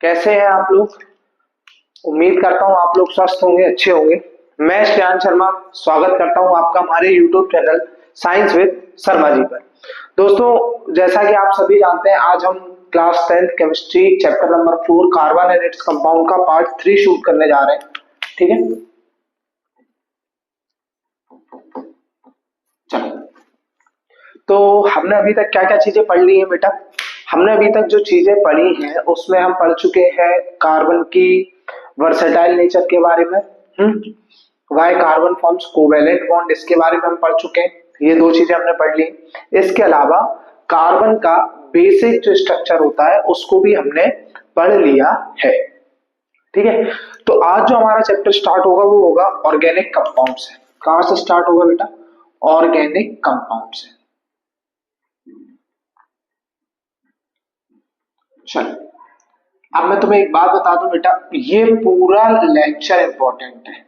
कैसे हैं आप लोग। उम्मीद करता हूँ आप लोग स्वस्थ होंगे, अच्छे होंगे। मैं श्रेयांश शर्मा स्वागत करता हूँ आपका हमारे YouTube channel science with Sharma ji पर। दोस्तों, जैसा कि आप सभी जानते हैं, आज हम class 10th chemistry chapter number 4 carbon and its compound का पार्ट 3 शूट करने जा रहे हैं। ठीक है, चलो। तो हमने अभी तक क्या क्या चीजें पढ़ ली है बेटा। हमने अभी तक जो चीजें पढ़ी हैं उसमें हम पढ़ चुके हैं कार्बन की वर्सेटाइल नेचर के बारे में, why carbon forms covalent bond, इसके बारे में हम पढ़ चुके हैं। ये दो चीजें हमने पढ़ ली। इसके अलावा कार्बन का बेसिक जो स्ट्रक्चर होता है उसको भी हमने पढ़ लिया है। ठीक है, तो आज जो हमारा चैप्टर स्टार्ट होगा वो होगा ऑर्गेनिक कंपाउंड से। कहां से स्टार्ट होगा बेटा? ऑर्गेनिक कंपाउंड से। चलो, अब मैं तुम्हें एक बात बता दूं बेटा, ये पूरा लेक्चर इंपॉर्टेंट है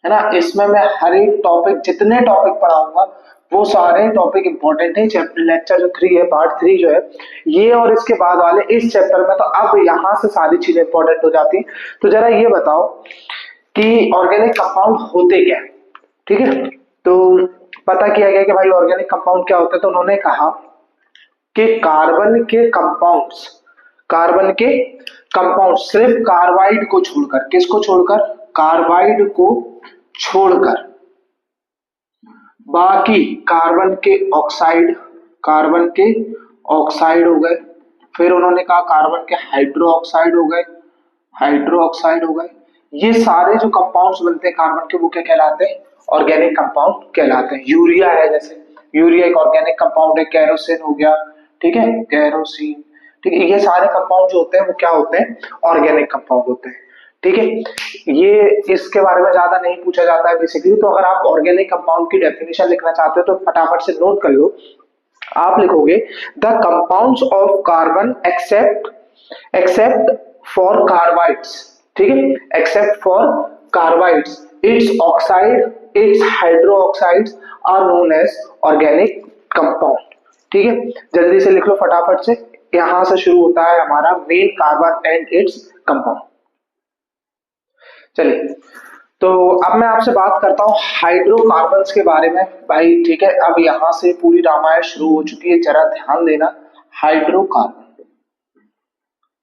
ना। इसमें मैं हर एक टॉपिक, जितने टॉपिक पढ़ाऊंगा वो सारे टॉपिक इंपॉर्टेंट है। चैप्टर लेक्चर जो 3 है, पार्ट 3 जो है ये, और इसके बाद वाले इस चैप्टर में, तो अब यहां से सारी चीजें इंपॉर्टेंट हो जाती। तो जरा ये बताओ कि ऑर्गेनिक कंपाउंड होते क्या है। ठीक है, तो पता किया गया कि भाई ऑर्गेनिक कंपाउंड क्या होता है। तो उन्होंने कहा कि कार्बन के कंपाउंड सिर्फ कार्बाइड को छोड़कर, किसको छोड़कर? कार्बाइड को छोड़कर बाकी कार्बन के ऑक्साइड हो गए। फिर उन्होंने कहा कार्बन के हाइड्रो ऑक्साइड हो गए। ये सारे जो कंपाउंड्स बनते हैं कार्बन के, वो क्या कहलाते हैं? ऑर्गेनिक कंपाउंड कहलाते हैं। यूरिया है, जैसे यूरिया एक ऑर्गेनिक कंपाउंड है। केरोसिन हो गया, ठीक है, केरोसिन। ठीक है, ये सारे कंपाउंड जो होते हैं वो क्या होते हैं? ऑर्गेनिक कंपाउंड होते हैं। ठीक है, ये इसके बारे में ज्यादा नहीं पूछा जाता है बेसिकली। तो अगर आप ऑर्गेनिक कंपाउंड की डेफिनेशन लिखना चाहते हो तो फटाफट से नोट कर लो। आप लिखोगे the compounds of carbon except for carbides. ठीक है, except for carbides, its oxide, its hydro oxides are known as organic compound. ठीक है, जल्दी से लिख लो फटाफट से। यहां से शुरू होता है हमारा main carbon and its compound. चलिए, तो अब मैं आपसे बात करता हूं हाइड्रोकार्बन्स के बारे में भाई। ठीक है, अब यहां से पूरी रामायण शुरू हो चुकी है, जरा ध्यान देना। हाइड्रोकार्बन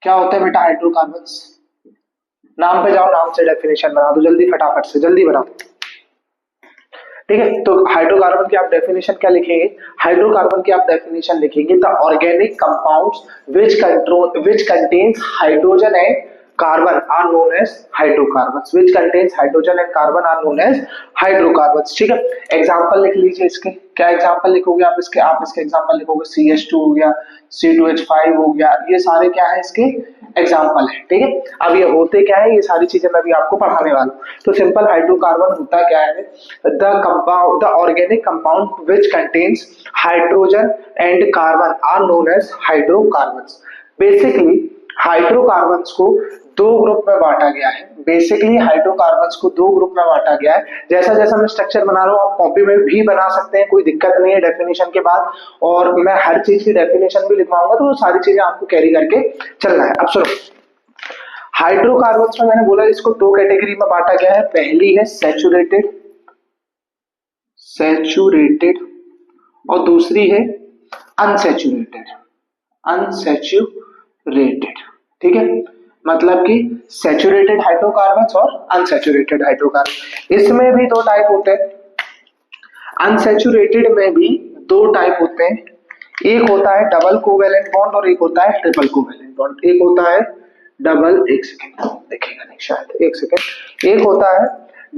क्या होता है बेटा? हाइड्रोकार्बन्स, नाम पे जाओ, नाम से डेफिनेशन बना दो जल्दी, फटाफट से जल्दी बनाओ। ठीक है, तो हाइड्रोकार्बन की आप डेफिनेशन क्या लिखेंगे? हाइड्रोकार्बन की आप डेफिनेशन लिखेंगे the organic compounds which contains hydrogen and carbon are known as hydrocarbons। which contains hydrogen and carbon are known as hydrocarbons। ठीक है, एग्जांपल लिख लीजिए इसके। क्या एग्जांपल लिखोगे आप इसके? आप इसके एग्जांपल लिखोगे CH2 हो गया, C2H5 हो गया। ये सारे क्या है? इसके एग्जांपल है। ठीक है, अब ये होते क्या है, ये सारी चीजें मैं भी आपको पढ़ाने वाला हूँ। तो सिंपल हाइड्रोकार्बन होता क्या है? The organic compound which contains hydrogen and carbon are known as hydrocarbons. Basically hydrocarbons को दो ग्रुप में बांटा गया है। जैसा जैसा मैं स्ट्रक्चर बना रहा हूँ आप कॉपी में भी बना सकते हैं, कोई दिक्कत नहीं है डेफिनेशन के बाद। और मैं हर चीज की डेफिनेशन भी लिखवाऊंगा, तो वो सारी चीजें आपको कैरी करके चलना है। अब सुनो, हाइड्रोकार्बन्स में मैंने बोला इसको दो कैटेगरी में बांटा गया है। पहली है सैचुरेटेड और दूसरी है अनसैचुरेटेड। ठीक है, मतलब कि सैचुरेटेड हाइड्रोकार्बन्स और अनसैचुरेटेड हाइड्रोकार्बन, इसमें भी दो टाइप होते हैं। अनसैचुरेटेड में भी दो टाइप होते हैं। एक होता है डबल कोवेलेंट बॉन्ड और एक होता है ट्रिपल कोवेलेंट बॉन्ड। एक होता है डबल, एक सेकेंड देखेगा नहीं शायद, एक सेकेंड। एक होता है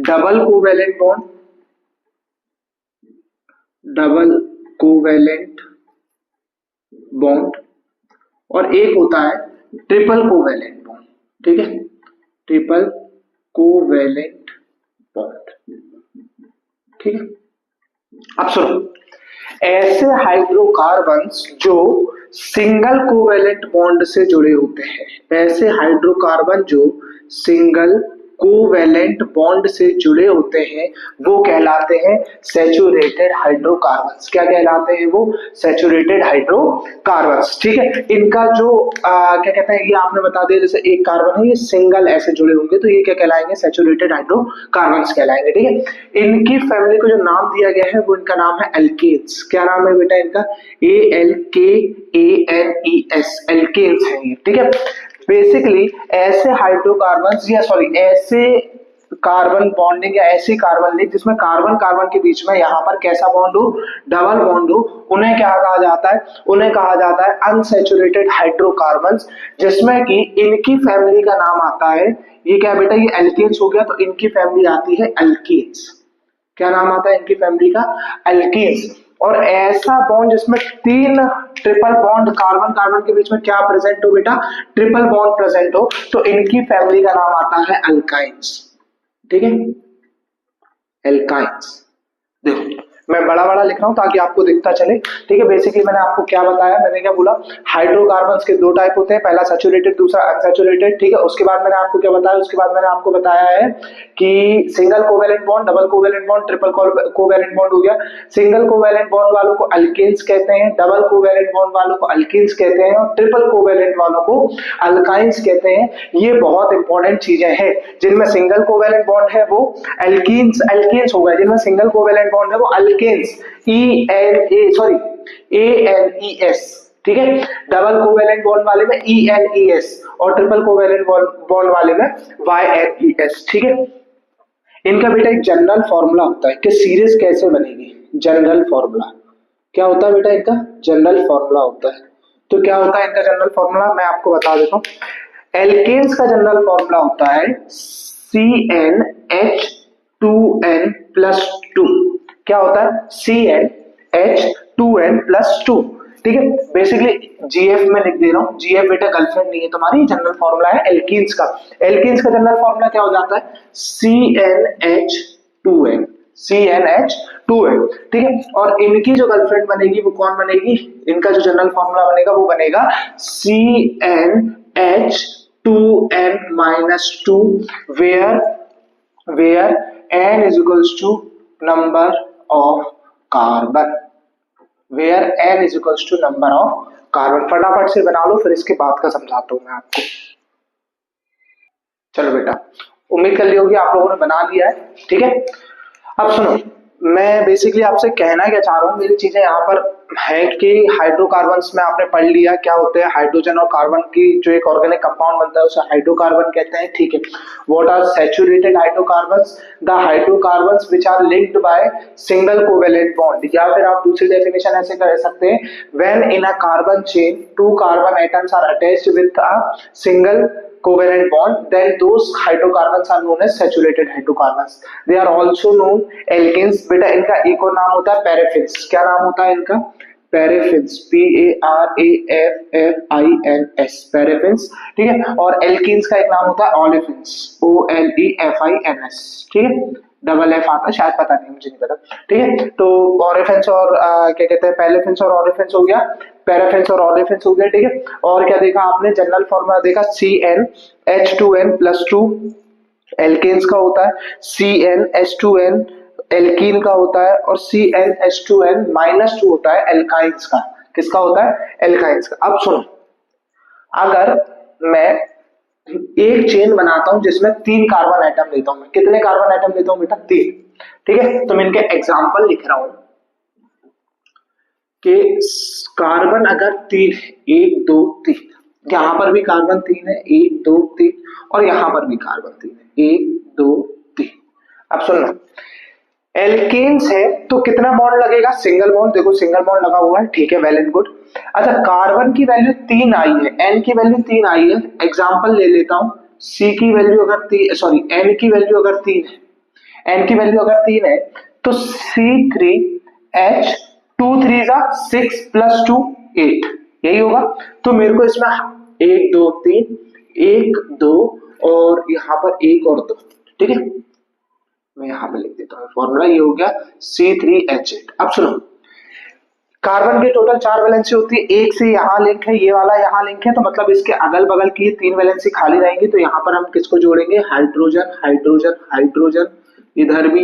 डबल कोवेलेंट बॉन्ड और एक होता है ट्रिपल कोवेलेंट बॉन्ड। ठीक है, ट्रिपल कोवेलेंट बॉन्ड। ठीक है, अब सुनो, ऐसे हाइड्रोकार्बन्स जो सिंगल कोवेलेंट बॉन्ड से जुड़े होते हैं, ऐसे हाइड्रोकार्बन जो सिंगल कोवेलेंट बॉन्ड से जुड़े होते हैं वो कहलाते हैं सैचुरेटेड हाइड्रोकार्बन्स। क्या कहलाते हैं वो? Saturated hydrocarbons. ठीक है, इनका जो क्या कहते हैं, ये आपने बता दिया, जैसे एक कार्बन है ये सिंगल ऐसे जुड़े होंगे तो ये क्या कहलाएंगे? सैचुरेटेड हाइड्रोकार्बन्स कहलाएंगे। ठीक है, इनकी फैमिली को जो नाम दिया गया है वो इनका नाम है एल्केन्स। क्या नाम है बेटा इनका? ALKANES, एल्केन्स है ये। ठीक है, बेसिकली ऐसे हाइड्रोकार्बन्स या सॉरी ऐसे कार्बन बॉन्डिंग या ऐसी कार्बन लिंक जिसमें कार्बन कार्बन के बीच में यहाँ पर कैसा बॉन्ड हो? डबल बॉन्ड हो, उन्हें क्या कहा जाता है? उन्हें कहा जाता है अनसैचुरेटेड हाइड्रोकार्बन्स, जिसमें कि इनकी फैमिली का नाम आता है, ये क्या बेटा? ये एल्केन्स हो गया, तो इनकी फैमिली आती है एल्केन्स। क्या नाम आता है इनकी फैमिली का? एल्केन्स। और ऐसा बॉन्ड जिसमें 3 ट्रिपल बॉन्ड कार्बन कार्बन के बीच में क्या प्रेजेंट हो बेटा? ट्रिपल बॉन्ड प्रेजेंट हो, तो इनकी फैमिली का नाम आता है अल्काइंस। ठीक है, एल्काइंस। देखो मैं बड़ा बड़ा लिख रहा हूं ताकि आपको दिखता चले। ठीक है, बेसिकली मैंने आपको क्या बताया, मैंने क्या बोला? हाइड्रोकार्बन्स के 2 टाइप होते हैं, पहला सैचुरेटेड, दूसरा अनसैचुरेटेड। ठीक है, उसके बाद मैंने आपको क्या बताया? उसके बाद मैंने आपको बताया है कि single covalent bond, double covalent bond, triple covalent bond हो गया। सिंगल कोवेलेंट बॉन्ड वालों को अल्केन्स कहते हैं, डबल कोवेलेंट बॉन्ड वालों को अल्कीन्स कहते हैं, और ट्रिपल कोवेलेंट वालों को अल्काइंस कहते हैं। ये बहुत इंपॉर्टेंट चीजें हैं। जिनमें सिंगल कोवेलेंट बॉन्ड है वो एल्कीन्स एल्केन्स हो गए, जिनमें सिंगल कोवेलेंट बॉन्ड है वो अल्केन्स, ANES। ठीक है, डबल कोवेलेंट बॉन्ड वाले में ENES और ट्रिपल कोवेलेंट बॉन्ड वाले में YNES। ठीक है, इनका बेटा एक जनरल फॉर्मूला होता है कि सीरीज कैसे बनेगी। जनरल फॉर्मूला क्या होता है बेटा? इनका जनरल फॉर्मूला होता है। तो क्या होता है इनका जनरल फॉर्मूला? मैं आपको बता देता हूं। एल्केन्स का जनरल फॉर्मूला होता है CnH2n+2। क्या होता है? CnH2n+2। ठीक है, बेसिकली GF में लिख दे रहा हूं। GF बेटा गर्लफ्रेंड नहीं है तुम्हारी, जनरल फॉर्मूला है एल्कीन्स का। एल्कीन्स का जनरल फॉर्मूला क्या हो जाता है? CnH2n। ठीक है, और इनकी जो गर्लफ्रेंड बनेगी वो कौन बनेगी? इनका जो जनरल फॉर्मूला बनेगा वो बनेगा CnH2n-2, where n is equals to number of carbon, where n is equals to number of carbon। फटाफट से बना लो, फिर इसके बाद का समझाता हूं मैं आपको। चलो बेटा, उम्मीद कर ली होगी आप लोगों ने बना लिया है। ठीक है, अब सुनो, मैं बेसिकली आपसे कहना क्या चाह रहा हूँ, मेरी चीजें यहाँ पर है कि हाइड्रोकार्बन्स में आपने पढ़ लिया क्या होते हैं। हाइड्रोजन और कार्बन की जो एक ऑर्गेनिक कंपाउंड बनता है उसे हाइड्रोकार्बन कहते हैं। ठीक है, what are saturated hydrocarbons? The hydrocarbons which are linked by single covalent bond, या फिर आप दूसरी डेफिनेशन ऐसे कर सकते हैं, when in a carbon chain 2 carbon atoms are attached with a single covalent bond, then those hydrocarbons are known as saturated hydrocarbons. They are also known alkenes। बेटा इनका एक और नाम होता है पैराफिन्स। क्या नाम होता है इनका? Paraffins, PARAFFINS, paraffins. ठीक है, और एल्कीन्स का एक नाम होता है ओलेफिन्स, OLEFINS। ठीक है, डबल एफ आता है शायद, पता नहीं, मुझे नहीं पता। ठीक है, तो ओलेफिन्स और क्या कहते हैं, पैराफिन्स और ओलेफिन्स हो गया, पैराफिन्स और ओलेफिन्स हो गया। ठीक है, और क्या देखा आपने? जनरल फॉर्मूला देखा, CnH2n+2 एल्केन्स का होता है, CnH2n एल्कीन का होता है, और CnH2n-2 होता है एल्काइंस का। किसका होता है? एल्काइंस का। अब सुनो, अगर मैं एक चेन बनाता हूं जिसमें 3 कार्बन एटम लेता हूं, मैं कितने कार्बन एटम लेता हूं बेटा? 3। ठीक है, तो मैं इनके एग्जाम्पल लिख रहा हूं कि कार्बन अगर 3 है, 1 2 3, यहां पर भी कार्बन 3 है, 1 2 3, और यहां पर भी कार्बन 3 है, 1 2 3। अब सुनना, एल्केन्स है तो कितना बॉन्ड लगेगा? Single bond. देखो सिंगल बॉन्ड लगा हुआ है। ठीक है, वेल एंड गुड। अच्छा, कार्बन की वैल्यू 3 आई है, एन की वैल्यू 3 आई है। एग्जांपल ले लेता हूं, सी की वैल्यू अगर 3, सॉरी एन की वैल्यू अगर 3 है, एन की वैल्यू अगर 3 है तो C3H2 3 6 + 2 8, यही होगा। तो मेरे को इसमें 1 2 3, 1 2 और यहां पर 1 और 2। ठीक है, मैं यहां पे लिख देता हूं फॉर्मूला, ये हो गया C3H8। अब सुनो, कार्बन की टोटल 4 वैलेंसी होती है, एक से यहाँ लिंक है, ये वाला यहाँ लिंक है, तो मतलब इसके अगल बगल की 3 वैलेंसी खाली रहेंगी, तो यहाँ पर हम किसको जोड़ेंगे, हाइड्रोजन हाइड्रोजन हाइड्रोजन, इधर भी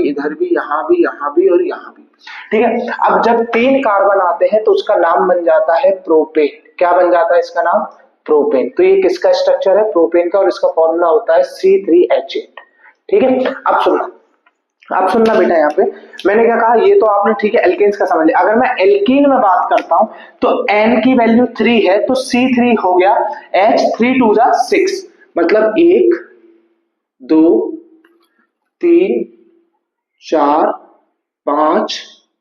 यहाँ भी और यहाँ भी। ठीक है, अब जब 3 कार्बन आते हैं तो उसका नाम बन जाता है प्रोपेन। क्या बन जाता है इसका नाम, प्रोपेन। तो ये किसका स्ट्रक्चर है, प्रोपेन का, और इसका फॉर्मूला होता है C3H8। ठीक है, अब सुनना बेटा, यहाँ पे मैंने क्या कहा, ये तो आपने ठीक है एल्केन्स का समझ लिया। अगर मैं एल्कीन में बात करता हूं तो N की वैल्यू 3 है, तो C3 हो गया H3 2 6, मतलब 1 2 3 4 5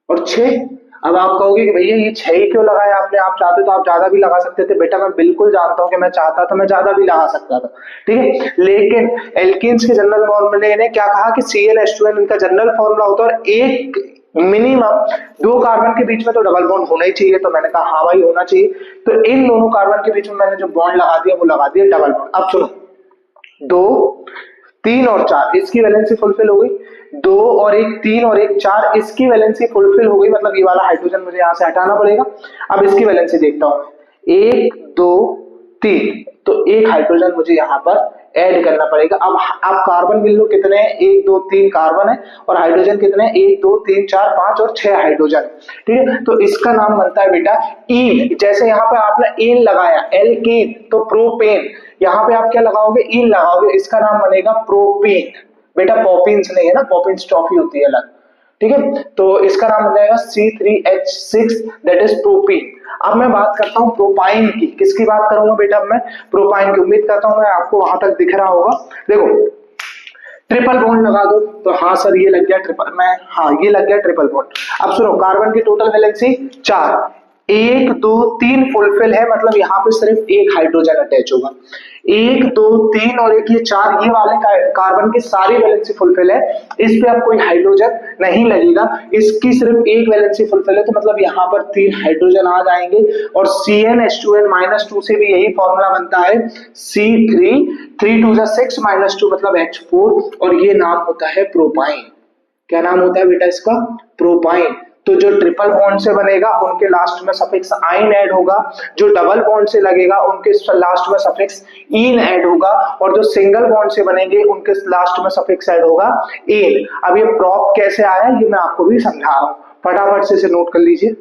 और 6। अब आप कहोगे कि भैया ये 6 ही क्यों लगाया आपने, आप चाहते तो आप ज्यादा भी लगा सकते थे। बेटा मैं बिल्कुल जानता हूं कि मैं चाहता तो मैं ज्यादा भी लगा सकता था, ठीक है, लेकिन एल्कीन्स के जनरल फॉर्मूले ने क्या कहा कि Cl H2n इनका जनरल फॉर्मूला होता है, और एक मिनिमम 2 कार्बन के बीच में तो डबल बॉन्ड होना ही चाहिए। तो मैंने कहा हाँ भाई होना चाहिए, तो इन दोनों कार्बन के बीच में मैंने जो बॉन्ड लगा दिया वो लगा दिया डबल बॉन्ड। अब सुनो, 2 3 और 4 इसकी वैलेंसी फुलफिल हो गई, 2 और 1 3 और 1 4 इसकी वैलेंसी फुलफिल हो गई, मतलब ये वाला हाइड्रोजन मुझे यहां से हटाना पड़ेगा। अब इसकी वैलेंसी देखता हूं, 1 2 3, तो एक हाइड्रोजन मुझे यहाँ पर ऐड करना पड़ेगा। अब आप कार्बन गिन लो कितने हैं, 1 2 3 कार्बन है, और हाइड्रोजन कितने हैं, 1 2 3 4 5 और 6 हाइड्रोजन। ठीक है, तो इसका नाम बनता है बेटा ईन। जैसे यहाँ पे आपने ईन लगाया एल्कीन, तो प्रोपेन, यहाँ पे आप क्या लगाओगे, ईन लगाओगे, इसका नाम बनेगा प्रोपेन। बेटा पॉपिन्स नहीं है ना, पॉपिन्स टॉफी होती है अलग। ठीक है, तो इसका नाम बन जाएगा C3H6, दैट इज प्रोपीन। अब मैं बात करता हूं प्रोपाइन की, किसकी बात करूंगा बेटा, अब मैं प्रोपाइन की। उम्मीद करता हूं मैं आपको वहां तक दिख रहा होगा। देखो ट्रिपल बॉन्ड लगा दो, तो हाँ सर ये लग गया ट्रिपल, मैं हाँ ये लग गया ट्रिपल बॉन्ड। अब सुनो, कार्बन की टोटल वैलेंसी 4, 1 2 3 फुलफिल है, मतलब यहाँ पे सिर्फ एक हाइड्रोजन अटैच होगा। 1 2 3 और 1 ये 4, ये वाले कार्बन की सारी वैलेंसी फुलफिल है, इस पे अब कोई हाइड्रोजन नहीं लगेगा, इसकी सिर्फ एक वैलेंसी फुलफिल है, तो मतलब यहाँ पर 3 हाइड्रोजन आ जाएंगे। और CnH2n-2 से भी यही फॉर्मूला बनता है, C3 3 2 6 -2 मतलब H4, और ये नाम होता है प्रोपाइन। क्या नाम होता है बेटा इसका, प्रोपाइन। तो जो ट्रिपल बॉन्ड से बनेगा उनके लास्ट में सफिक्स आइन ऐड होगा, जो डबल बॉन्ड से लगेगा उनके लास्ट में सफिक्स इन ऐड होगा, और जो सिंगल बॉन्ड से बनेंगे उनके लास्ट में सफिक्स ऐड होगा इन। अब ये प्रॉप कैसे आया ये मैं आपको भी समझा रहा हूं, फटाफट से इसे नोट कर लीजिए।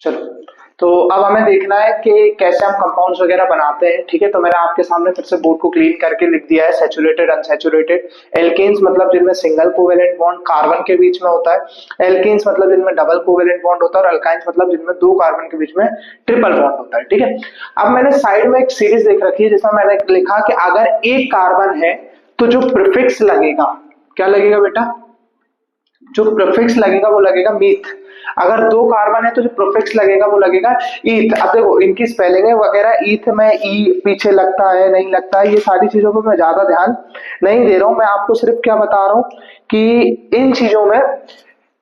चलो, तो अब हमें देखना है कि कैसे हम कंपाउंड्स वगैरह बनाते हैं। ठीक है, तो मैंने आपके सामने फिर से बोर्ड को क्लीन करके लिख दिया है, सैचुरेटेड अनसैचुरेटेड। एल्केन्स मतलब जिनमें सिंगल कोवेलेंट बॉन्ड कार्बन के बीच में होता है, एल्केन्स मतलब जिनमें डबल कोवेलेंट बॉन्ड होता है, और अल्काइंस मतलब जिनमें 2 कार्बन के बीच में ट्रिपल बॉन्ड होता है। ठीक है, अब मैंने साइड में एक सीरीज देख रखी है जिसमें मैंने लिखा कि अगर एक कार्बन है तो जो प्रीफिक्स लगेगा, क्या लगेगा बेटा, जो प्रीफिक्स लगेगा वो लगेगा मीथ। अगर 2 कार्बन है तो जो प्रीफिक्स लगेगा वो लगेगा ईथ। अब देखो इनकी स्पेलिंग है वगैरह, ईथ में ई पीछे लगता है नहीं लगता है, ये सारी चीजों पर मैं ज्यादा ध्यान नहीं दे रहा हूं। मैं आपको सिर्फ क्या बता रहा हूं कि इन चीजों में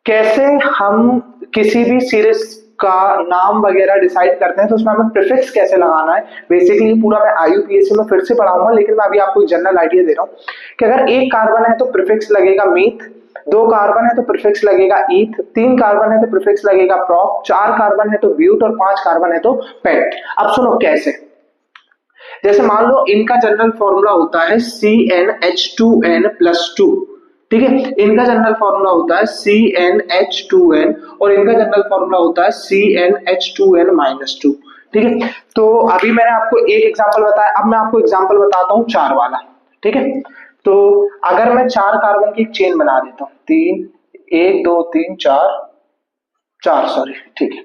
कैसे हम किसी भी सीरीज का नाम वगैरह डिसाइड करते हैं, तो उसमें हमें प्रीफिक्स कैसे लगाना है। बेसिकली पूरा मैं IUPAC में फिर से पढ़ाऊंगा, लेकिन मैं अभी आपको जनरल आइडिया दे रहा हूं कि अगर एक कार्बन है तो प्रीफिक्स लगेगा मीथ, 2 कार्बन है तो प्रीफिक्स लगेगा ईथ, 3 कार्बन है तो प्रीफिक्स लगेगा प्रॉप, 4 कार्बन है तो ब्यूट, और 5 कार्बन है तो पेंट। अब सुनो कैसे, जैसे मान लो इनका जनरल फॉर्मूला होता है CnH2n+2। ठीक है, इनका जनरल फॉर्मूला होता है CnH2n, और इनका जनरल फॉर्मूला होता है CnH2n-2। ठीक है, तो अभी मैंने आपको एक एग्जांपल बताया, अब मैं आपको एग्जांपल बताता हूं 4 वाला। ठीक है, तो अगर मैं 4 कार्बन की एक चेन बना देता हूं, 3 1 2 3 4 4 सॉरी, ठीक है,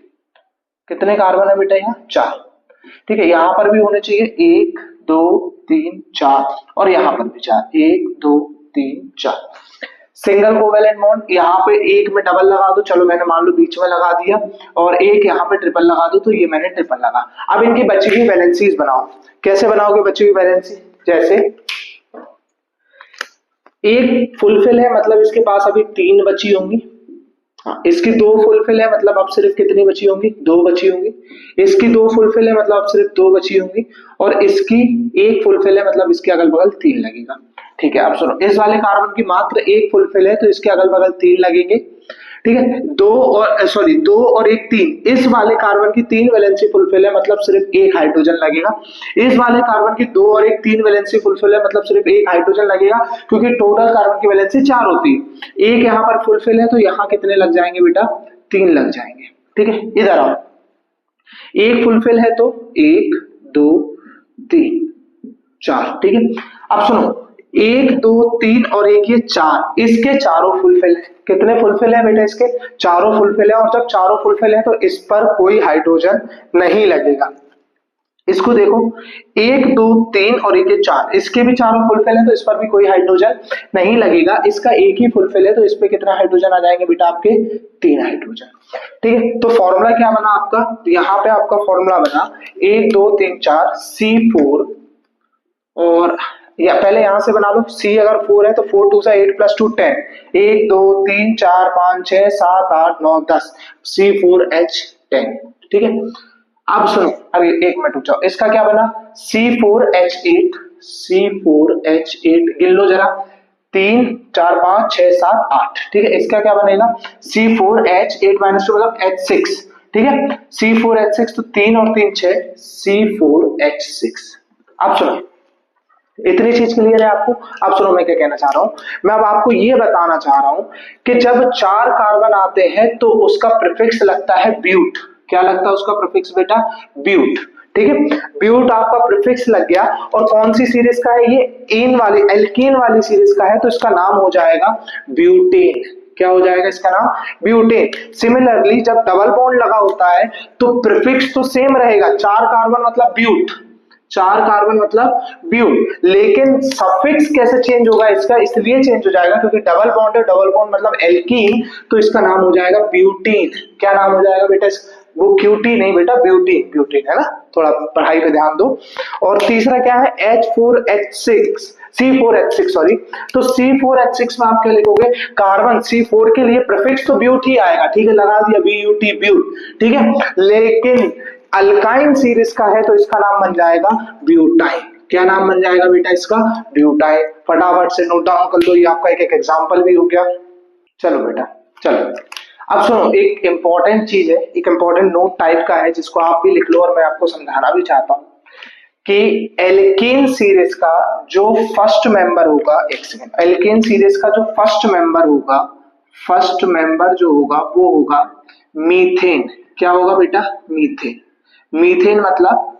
कितने कार्बन है बेटा यहाँ, 4। ठीक है, यहां पर भी होने चाहिए 1 2 3 4, और यहां पर भी 4, 1 2 3 4। सिंगल कोवेलेंट बॉन्ड, यहाँ पे एक में डबल लगा दो, चलो मैंने मान लो बीच में लगा दिया, और एक यहाँ पे ट्रिपल लगा दो, तो ये मैंने ट्रिपल लगा। अब इनकी बची हुई वैलेंसीज बनाओ, कैसे बनाओगे बची हुई वैलेंसी, जैसे एक फुलफिल है मतलब इसके पास अभी 3 बची होंगी, हाँ, इसकी 2 फुलफिल है मतलब अब सिर्फ कितनी बची होंगी, 2 बची होंगी। इसकी 2 फुलफिल है मतलब अब सिर्फ 2 बची होंगी, और इसकी 1 फुलफिल है मतलब इसके अगल बगल 3 लगेगा। ठीक है, अब सुनो, इस वाले कार्बन की मात्र एक फुलफिल है तो इसके अगल बगल 3 लगेंगे। ठीक है, दो और एक 3, इस वाले कार्बन की 3 वैलेंसी फुलफिल है मतलब सिर्फ एक हाइड्रोजन लगेगा। इस वाले कार्बन की 2 और एक 3 वैलेंसी फुलफिल है मतलब सिर्फ एक हाइड्रोजन लगेगा, क्योंकि टोटल कार्बन की वैलेंसी 4 होती है। एक यहाँ पर फुलफिल है तो यहाँ कितने लग जाएंगे बेटा, 3 लग जाएंगे। ठीक है, इधर आओ, एक फुलफिल है तो 1 2 3 4। ठीक है, अब सुनो, 1 2 3 और एक ये 4, इसके चारों फुलफिल है। कितने फुलफिल है बेटा, इसके चारों फुलफिल है। और जब चारों फुलफिल है तो इस पर कोई हाइड्रोजन नहीं लगेगा। इसको देखो, 1 2 3 और एक ये 4, इसके भी चारों फुलफिल है तो इस पर भी कोई हाइड्रोजन नहीं लगेगा। इसका एक ही फुलफिल है तो इस पे कितना हाइड्रोजन आ जाएंगे बेटा, आपके 3 हाइड्रोजन। ठीक है, तो फॉर्मूला क्या बना आपका, यहाँ पे आपका फॉर्मूला बना 1 2 3 4 C4, और या पहले यहां से बना लो, C अगर 4 है तो 4 2 8 प्लस 2 10, 1 2 3 4 5 6 7 8 9 10, C4H10। ठीक है, अब सुनो, अभी एक मिनट रुक जाओ, इसका क्या बना, C4H8, C4H8 गिन लो जरा, 3 4 5 6 7 8। ठीक है, इसका क्या बनेगा, C4H8 माइनस 2 मतलब H6। ठीक है, C4H6 तो 3 और 3 6, C4H6। अब सुनो, इतनी चीज क्लियर है आपको। अब सुनो मैं क्या कहना चाह रहा हूं, मैं अब आपको ये बताना चाह रहा हूं कि जब 4 कार्बन आते हैं तो उसका प्रीफिक्स लगता है ब्यूट। क्या लगता है उसका प्रीफिक्स बेटा, ब्यूट। ठीक है, ब्यूट आपका प्रीफिक्स लग गया, और कौन सी सीरीज का है ये, एन वाली, एल्कीन वाली सीरीज का है, तो इसका नाम हो जाएगा ब्यूटेन। क्या हो जाएगा इसका नाम, ब्यूटेन। सिमिलरली जब डबल बॉन्ड लगा होता है तो प्रीफिक्स तो सेम रहेगा, 4 कार्बन मतलब ब्यूट, 4 कार्बन मतलब ब्यूट, लेकिन सफिक्स कैसे चेंज होगा इसका, इसलिए चेंज हो जाएगा क्योंकि डबल बॉन्ड है, डबल बॉन्ड मतलब एल्कीन, तो इसका नाम हो जाएगा ब्यूटीन। क्या नाम हो जाएगा बेटा, वो क्यूटी नहीं बेटा, ब्यूटीन, ब्यूटीन है ना, थोड़ा पढ़ाई पे ध्यान दो। और तीसरा क्या है, H4H6, C4H6 सॉरी, तो C4H6 में आप क्या लिखोगे, कार्बन C4 के लिए प्रीफिक्स तो ब्यूट ही आएगा। ठीक है, लगा दिया BUT, ब्यूट। ठीक है, लेकिन अल्काइन सीरीज का है तो इसका नाम बन जाएगा ब्यूटाइन। क्या नाम बन जाएगा बेटा इसका, ब्यूटाइन। फटाफट से नोट डाउन कर लो, ये आपका एक एक एग्जांपल भी हो गया। चलो बेटा, चलो अब सुनो, एक इंपॉर्टेंट चीज है, एक इंपॉर्टेंट नोट टाइप का है जिसको आप भी लिख लो और मैं आपको समझाना भी चाहता हूं कि एल्केन सीरीज का जो फर्स्ट मेंबर होगा, एक सेकेंड, एल्केन सीरीज का जो फर्स्ट मेंबर होगा, फर्स्ट मेंबर जो होगा वो होगा मीथेन। क्या होगा बेटा, मीथेन। मीथेन मतलब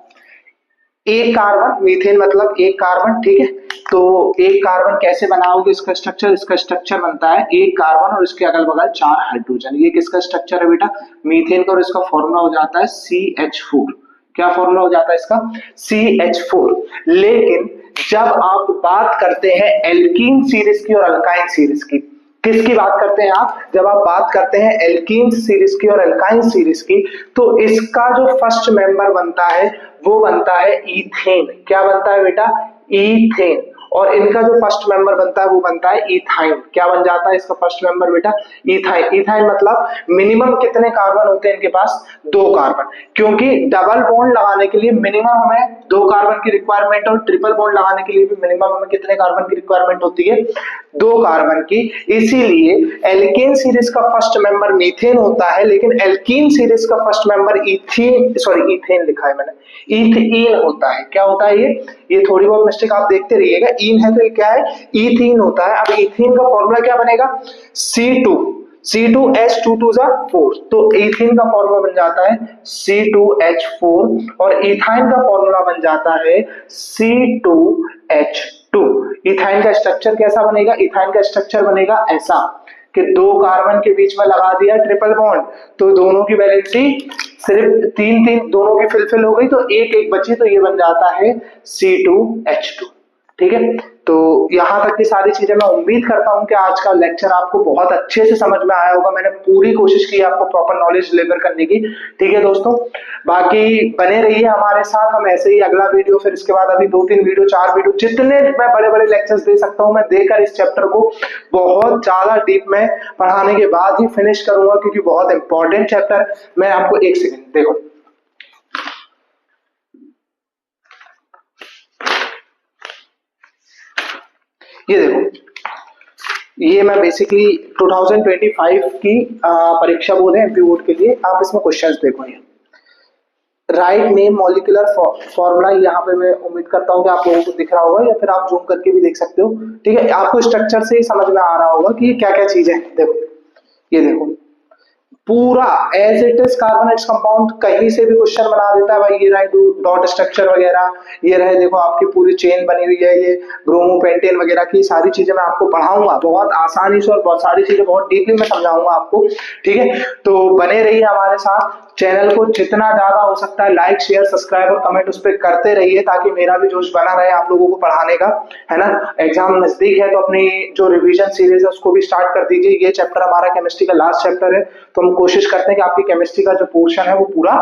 एक कार्बन, मीथेन मतलब एक कार्बन। ठीक है, तो एक कार्बन कैसे बनाओगे इसका स्ट्रक्चर, इसका स्ट्रक्चर बनता है एक कार्बन और इसके अगल बगल 4 हाइड्रोजन। ये किसका स्ट्रक्चर है बेटा, मीथेन का, और इसका फॉर्मूला हो जाता है CH4। क्या फॉर्मूला हो जाता है इसका, CH4। लेकिन जब आप बात करते हैं एल्कीन सीरीज की और अल्काइन सीरीज की, किसकी बात करते हैं आप, जब आप बात करते हैं एल्कीन सीरीज की और अल्काइन सीरीज की, तो इसका जो फर्स्ट मेंबर बनता है वो बनता है इथेन। क्या बनता है बेटा, इथेन। और इनका जो फर्स्ट मेंबर बनता है वो बनता है इथाइन। क्या बन जाता है इसका फर्स्ट मेंबर बेटा, इथाइन। इथाइन मतलब मिनिमम कितने कार्बन होते हैं इनके पास, 2 कार्बन, क्योंकि डबल बॉन्ड लगाने के लिए मिनिमम हमें 2 कार्बन की रिक्वायरमेंट, और ट्रिपल बॉन्ड लगाने के लिए भी मिनिमम हमें कितने कार्बन की रिक्वायरमेंट होती है, 2 कार्बन की। इसीलिए एल्केन सीरीज का फर्स्ट मेंबर मीथेन होता है, लेकिन एल्कीन सीरीज का first member ethane, sorry ethane लिखा है मैंने, इथीन होता है। क्या होता है ये थोड़ी बहुत मिस्टेक आप देखते रहिएगा, इन है तो ये क्या है, इथीन होता है। अब इथीन का फॉर्मूला क्या बनेगा, C2, C2H2 4, तो इथीन का फॉर्मूला बन जाता है C2H4, और इथाइन का फॉर्मूला बन जाता है C2H2। इथाइन का स्ट्रक्चर कैसा बनेगा, इथाइन का स्ट्रक्चर बनेगा ऐसा कि 2 कार्बन के बीच में लगा दिया ट्रिपल बॉन्ड, तो दोनों की वैलेंसी सिर्फ 3 3, दोनों की फिलफिल हो गई तो एक एक बची, तो ये बन जाता है C2H2। ठीक है, तो यहां तक की सारी चीजें मैं उम्मीद करता हूं कि आज का लेक्चर आपको बहुत अच्छे से समझ में आया होगा। मैंने पूरी कोशिश की आपको प्रॉपर नॉलेज डिलीवर करने की। ठीक है दोस्तों, बाकी बने रहिए हमारे साथ, हम ऐसे ही अगला वीडियो, फिर इसके बाद अभी 2 3 वीडियो, 4 वीडियो, जितने मैं बड़े बड़े लेक्चर्स दे सकता हूं मैं देकर इस चैप्टर को बहुत ज्यादा डीप में पढ़ाने के बाद ही फिनिश करूंगा, क्योंकि बहुत इंपॉर्टेंट चैप्टर। मैं आपको एक सेकंड देखो, ये देखो, ये मैं बेसिकली 2025 की परीक्षा बोर्ड है एमपी बोर्ड के लिए, आप इसमें क्वेश्चंस देखो। ये राइट नेम मॉलिक्यूलर फॉर्मूला, यहाँ पे मैं उम्मीद करता हूँ कि आप लोगों को दिख रहा होगा, या फिर आप जूम करके भी देख सकते हो। ठीक है, आपको स्ट्रक्चर से ही समझ में आ रहा होगा कि ये क्या क्या चीजें हैं। देखो, ये देखो, पूरा as it is carbonates compound, कहीं से भी क्वेश्चन बना देता है भाई। ये रहे डॉट स्ट्रक्चर वगैरह, ये रहे देखो आपकी पूरी चेन बनी हुई है, ये ब्रोमोपेंटेन वगैरह की सारी चीजें मैं आपको पढ़ाऊंगा बहुत आसानी से, और बहुत सारी चीजें बहुत डीपली मैं समझाऊंगा आपको। ठीक है, तो बने रहिए हमारे साथ। चैनल को जितना ज्यादा हो सकता है लाइक शेयर सब्सक्राइब और कमेंट उस पर करते रहिए, ताकि मेरा भी जोश बना रहे आप लोगों को पढ़ाने का, है ना। एग्जाम नजदीक है तो अपनी जो रिवीजन सीरीज है उसको भी स्टार्ट कर दीजिए। ये चैप्टर हमारा केमिस्ट्री का लास्ट चैप्टर है, तो हम कोशिश करते हैं कि आपकी केमिस्ट्री का जो पोर्शन है वो पूरा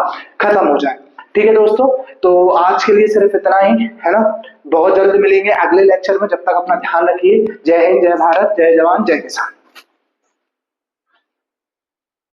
खत्म हो जाए। ठीक है दोस्तों, तो आज के लिए सिर्फ इतना ही, है ना। बहुत जल्द मिलेंगे अगले लेक्चर में, जब तक अपना ध्यान रखिए। जय हिंद, जय भारत, जय जवान, जय किसान।